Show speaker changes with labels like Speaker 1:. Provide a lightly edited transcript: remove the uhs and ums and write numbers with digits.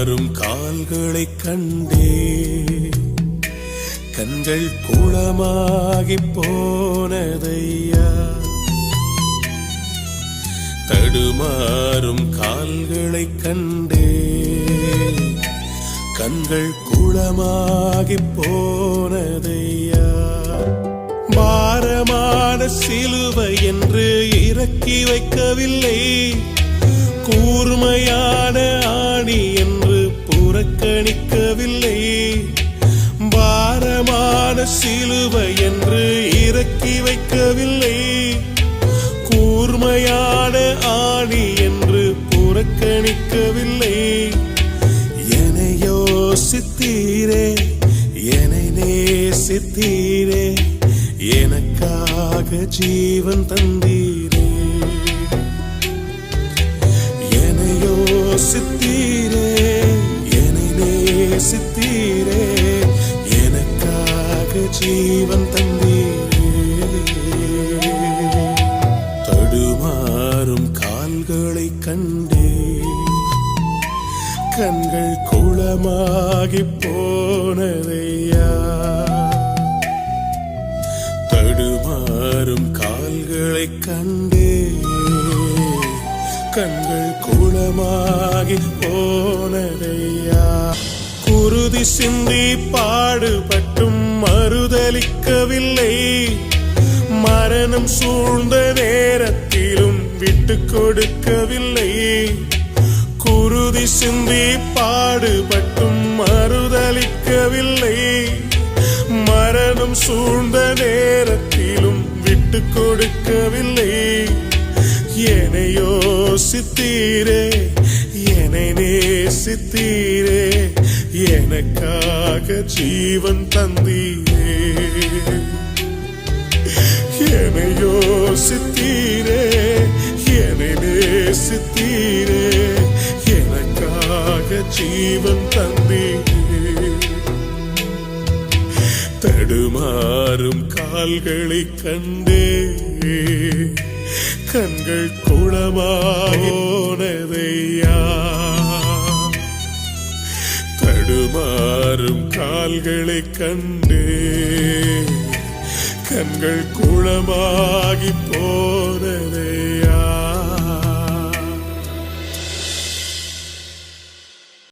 Speaker 1: தடுமாறும் கால்களை கண்டே கண்கள் குளமாகி போனதையா. தடுமாறும் கால்களை கண்டே கண்கள் குளமாகி போனதையா. பாரமான சிலுவை என்று இறக்கி வைக்கவில்லை, கூர்மையான ஆணி என்று புறக்கணிக்கவில்லை. பாரமான சிலுவை என்று இறக்கி வைக்கவில்லை, கூர்மையான ஆணி என்று புறக்கணிக்கவில்லை. என்னை யோசித்தீரே, என்னை நேசித்தீரே, எனக்காக ஜீவன் தந்தீரே. என்னை யோசித்தீரே, என்னை நேசித்தீரே, எனக்காக ஜீவன் தந்தீரே. தடுமாறும் கால்களை கண்டே கண்கள் குளமாகி போனதையா. தடுமாறும் கால்களை கண்டே கண்கள் குளமாகி போனதையா. குருதி சிந்தி பாடுபட்டும் மறுதலிக்கவில்லை, மரணம் சூழ்ந்த நேரத்திலும் விட்டு கொடுக்கவில்லை. குருதி சிந்தி பாடுபட்டும் மறுதலிக்கவில்லை, மரணம் சூழ்ந்த நேரத்திலும் விட்டு கொடுக்கவில்லை. என்னை யோசித்தீரே, என்னை நேசித்தீரே, எனக்காக ஜீவன் தந்தீரே. என்னை யோசித்தீரே, என்னை நேசித்தீரே, எனக்காக ஜீவன் தந்தீரே. தடுமாறும் கால்களை கண்டே கண்கள் குளமானதையா. தடுமாறும் கால்களை கண்டே கண்கள் குளமாகி போனதையா.